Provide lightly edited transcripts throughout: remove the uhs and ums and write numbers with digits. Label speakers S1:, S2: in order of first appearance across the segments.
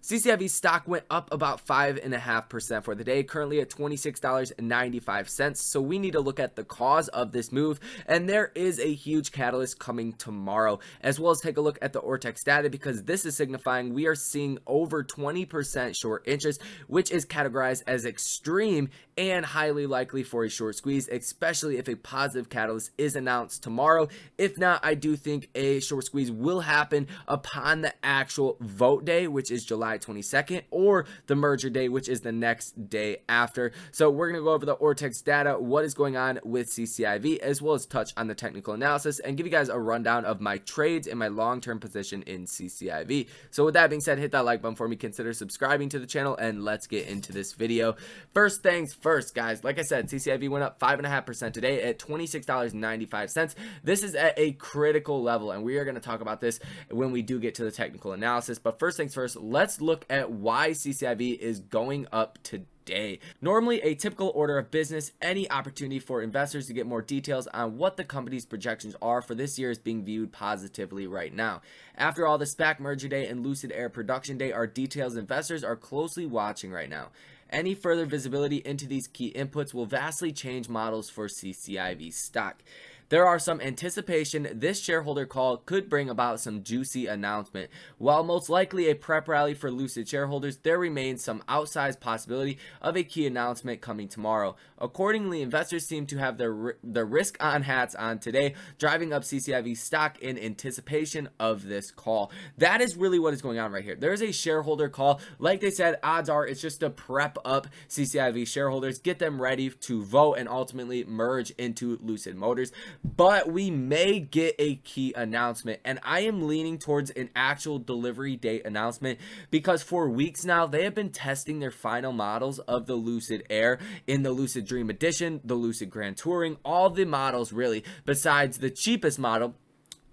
S1: CCIV stock went up about 5.5% for the day, currently at $26.95. So we need to look at the cause of this move, and there is a huge catalyst coming tomorrow, as well as take a look at the ortex data, because this is signifying we are seeing over 20% short interest, which is categorized as extreme and highly likely for a short squeeze, especially if a positive catalyst is announced tomorrow. If not, I do think a short squeeze will happen upon the actual vote day, which is July 22nd, or the merger day, which is the next day after. So we're going to go over the ortex data, what is going on with CCIV, as well as touch on the technical analysis and give you guys a rundown of my trades and my long-term position in CCIV. So with that being said, hit that like button for me, consider subscribing to the channel, and let's get into this video. First things first, guys, like I said, CCIV went up 5.5% today at $26.95. This is at a critical level, and we are going to talk about this when we do get to the technical analysis. But first things first, let's look at why CCIV is going up today. Normally a typical order of business, any opportunity for investors to get more details on what the company's projections are for this year is being viewed positively right now. After all, the SPAC merger day and Lucid Air production day are details investors are closely watching right now. Any further visibility into these key inputs will vastly change models for CCIV stock. There are some anticipation this shareholder call could bring about some juicy announcement. While most likely a prep rally for Lucid shareholders, there remains some outsized possibility of a key announcement coming tomorrow. Accordingly, investors seem to have their risk on hats on today, driving up CCIV stock in anticipation of this call. That is really what is going on right here. There is a shareholder call. Like they said, odds are it's just to prep up CCIV shareholders, get them ready to vote and ultimately merge into Lucid Motors. But we may get a key announcement, and I am leaning towards an actual delivery date announcement, because for weeks now they have been testing their final models of the Lucid Air in the Lucid Dream Edition, the Lucid Grand Touring, all the models really, besides the cheapest model,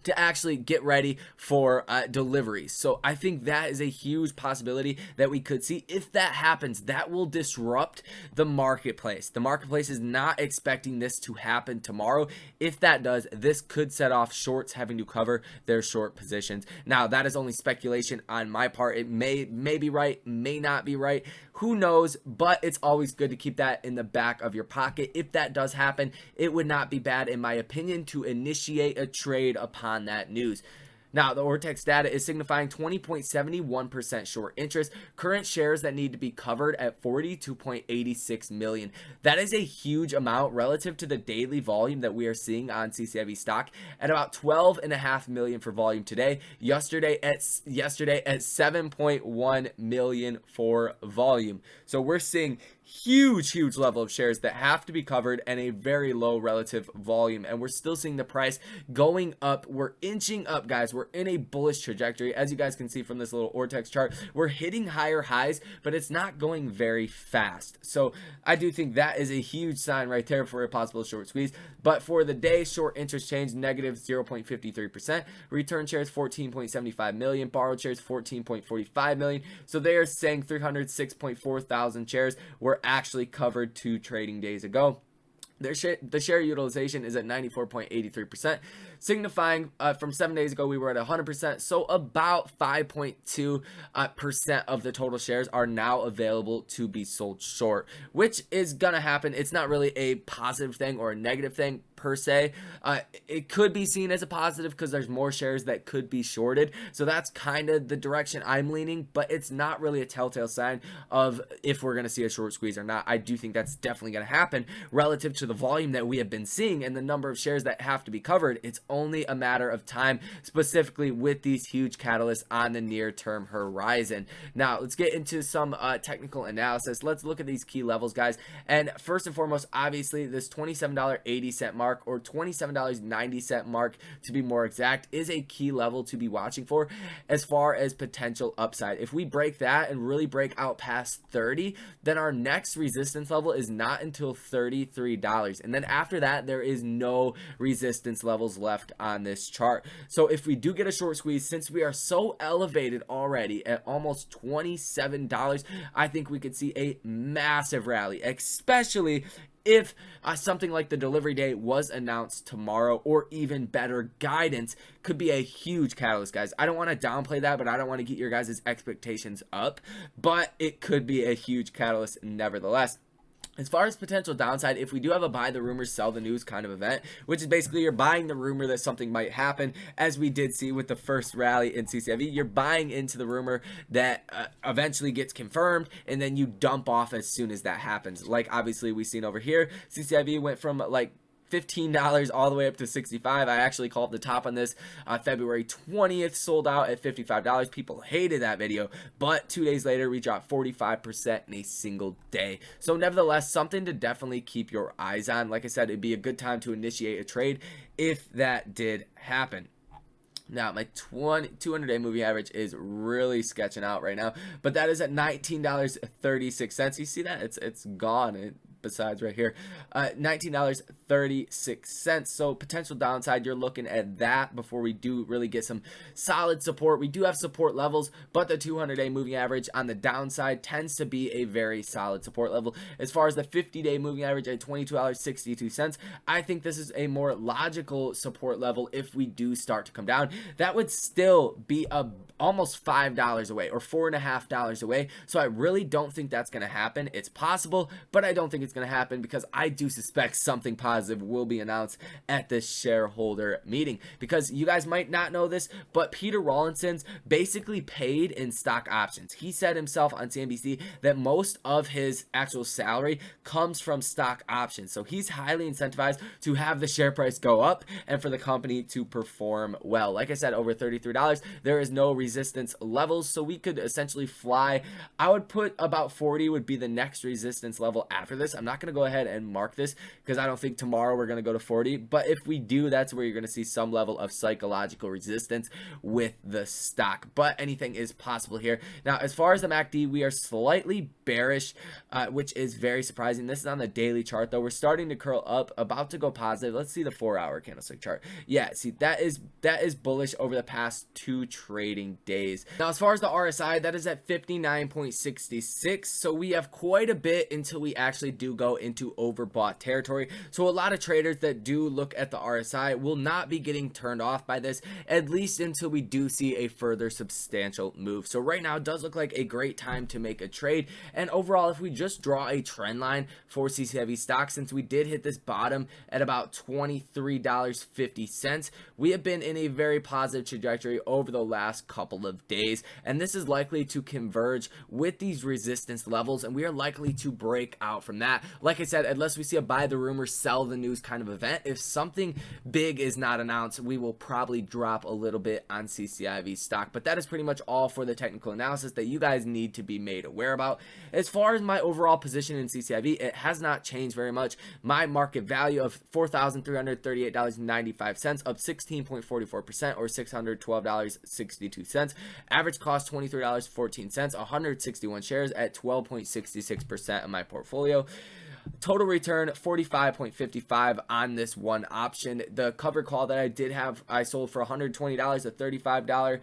S1: to actually get ready for deliveries. So I think that is a huge possibility that we could see. If that happens, that will disrupt the marketplace. The marketplace is not expecting this to happen tomorrow. If that does, this could set off shorts having to cover their short positions. Now, that is only speculation on my part. It may be right, may not be right. Who knows? But it's always good to keep that in the back of your pocket. If that does happen, it would not be bad, in my opinion, to initiate a trade upon that news. Now, the ortex data is signifying 20.71% short interest, current shares that need to be covered at 42.86 million. That is a huge amount relative to the daily volume that we are seeing on CCIV stock at about 12.5 million for volume today. Yesterday at 7.1 million for volume. So we're seeing huge level of shares that have to be covered and a very low relative volume, and we're still seeing the price going up. We're inching up, guys. We're in a bullish trajectory, as you guys can see from this little ortex chart. We're hitting higher highs, but it's not going very fast. So I do think that is a huge sign right there for a possible short squeeze. But for the day, short interest change negative 0.53%, return shares 14.75 million, borrowed shares 14.45 million. So they are saying 306.4 thousand shares were actually covered 2 trading days ago. The share utilization is at 94.83%, signifying from 7 days ago we were at 100%. So about 5.2% of the total shares are now available to be sold short, which is gonna happen. It's not really a positive thing or a negative thing per se. It could be seen as a positive because there's more shares that could be shorted. So that's kind of the direction I'm leaning, but it's not really a telltale sign of if we're going to see a short squeeze or not. I do think that's definitely going to happen relative to the volume that we have been seeing and the number of shares that have to be covered. It's only a matter of time, specifically with these huge catalysts on the near term horizon. Now let's get into some technical analysis. Let's look at these key levels, guys. And first and foremost, obviously this $27.80 mark, or $27.90 mark to be more exact, is a key level to be watching for as far as potential upside. If we break that and really break out past 30, then our next resistance level is not until $33, and then after that there is no resistance levels left left on this chart. So if we do get a short squeeze, since we are so elevated already at almost $27, I think we could see a massive rally, especially if something like the delivery date was announced tomorrow, or even better, guidance could be a huge catalyst, guys. I don't want to downplay that, but I don't want to get your guys' expectations up, but it could be a huge catalyst nevertheless. As far as potential downside, if we do have a buy the rumors, sell the news kind of event, which is basically you're buying the rumor that something might happen, as we did see with the first rally in CCIV, you're buying into the rumor that eventually gets confirmed, and then you dump off as soon as that happens. Like obviously we've seen over here, CCIV went from like $15 all the way up to $65. I actually called the top on this February 20th, sold out at $55. People hated that video, but 2 days later we dropped 45% in a single day. So nevertheless, something to definitely keep your eyes on. Like I said, it'd be a good time to initiate a trade if that did happen. Now my 200-day moving average is really sketching out right now, but that is at $19.36. You see that? It's gone. Besides right here, $19.36. So potential downside, you're looking at that before we do really get some solid support. We do have support levels, but the 200-day moving average on the downside tends to be a very solid support level. As far as the 50-day moving average at $22.62, I think this is a more logical support level. If we do start to come down, that would still be almost $5 away, or $4.50 away. So I really don't think that's going to happen. It's possible, but I don't think it's going to happen, because I do suspect something positive will be announced at this shareholder meeting. Because you guys might not know this, but Peter Rawlinson's basically paid in stock options. He said himself on CNBC that most of his actual salary comes from stock options. So he's highly incentivized to have the share price go up and for the company to perform well. Like I said, over $33, there is no resistance levels, so we could essentially fly. I would put about 40 would be the next resistance level after this. I'm not going to go ahead and mark this because I don't think tomorrow we're going to go to 40, but if we do, that's where you're going to see some level of psychological resistance with the stock, but anything is possible here. Now, as far as the MACD, we are slightly bearish, which is very surprising. This is on the daily chart though. We're starting to curl up, about to go positive. Let's see the 4-hour candlestick chart. Yeah, see, that is bullish over the past 2 trading days. Now, as far as the RSI, that is at 59.66, so we have quite a bit until we actually do go into overbought territory. So a lot of traders that do look at the RSI will not be getting turned off by this, at least until we do see a further substantial move. So right now it does look like a great time to make a trade. And overall, if we just draw a trend line for CCIV stock, since we did hit this bottom at about $23.50, we have been in a very positive trajectory over the last couple of days, and this is likely to converge with these resistance levels, and we are likely to break out from that. Like I said, unless we see a buy the rumor, sell the news kind of event, if something big is not announced, we will probably drop a little bit on CCIV stock. But that is pretty much all for the technical analysis that you guys need to be made aware about. As far as my overall position in CCIV, it has not changed very much. My market value of $4,338.95, up 16.44%, or $612.62. Average cost $23.14, 161 shares at 12.66% of my portfolio. Total return 45.55 on this one option. The cover call that I did have, I sold for $120, a $35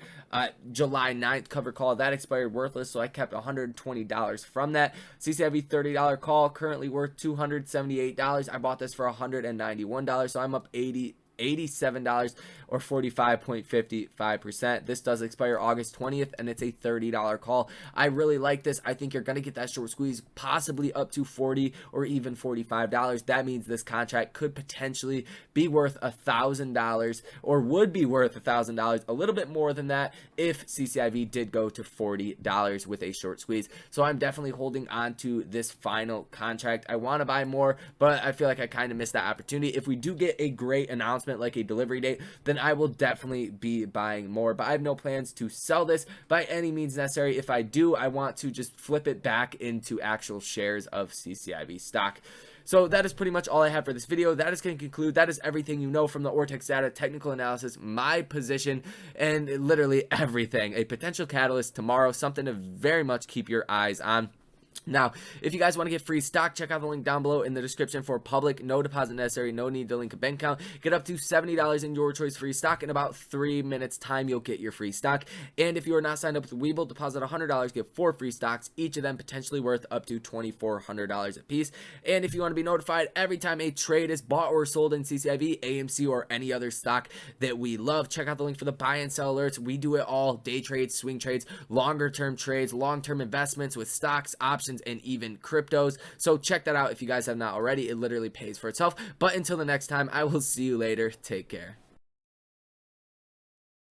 S1: July 9th cover call that expired worthless, so I kept $120 from that. CCIV $30 call currently worth $278. I bought this for $191, so I'm up $87 or 45.55%. This does expire August 20th, and it's a $30 call. I really like this. I think you're going to get that short squeeze, possibly up to $40 or even $45. That means this contract could potentially be worth $1,000, or would be worth $1,000, a little bit more than that if CCIV did go to $40 with a short squeeze. So I'm definitely holding on to this final contract. I want to buy more, but I feel like I kind of missed that opportunity. If we do get a great announcement like a delivery date, then I will definitely be buying more, but I have no plans to sell this by any means necessary. If I do, I want to just flip it back into actual shares of CCIV stock. So that is pretty much all I have for this video. That is going to conclude. That is everything you know from the Ortex data, technical analysis, my position, and literally everything. A potential catalyst tomorrow, something to very much keep your eyes on. Now, if you guys want to get free stock, check out the link down below in the description for public, no deposit necessary, no need to link a bank account. Get up to $70 in your choice free stock. In about 3 minutes time, you'll get your free stock. And if you are not signed up with Webull, deposit $100, get 4 free stocks, each of them potentially worth up to $2,400 a piece. And if you want to be notified every time a trade is bought or sold in CCIV, AMC, or any other stock that we love, check out the link for the buy and sell alerts. We do it all: day trades, swing trades, longer term trades, long-term investments with stocks, options, and even cryptos. So check that out if you guys have not already. It literally pays for itself. But until the next time, I will see you later. Take care.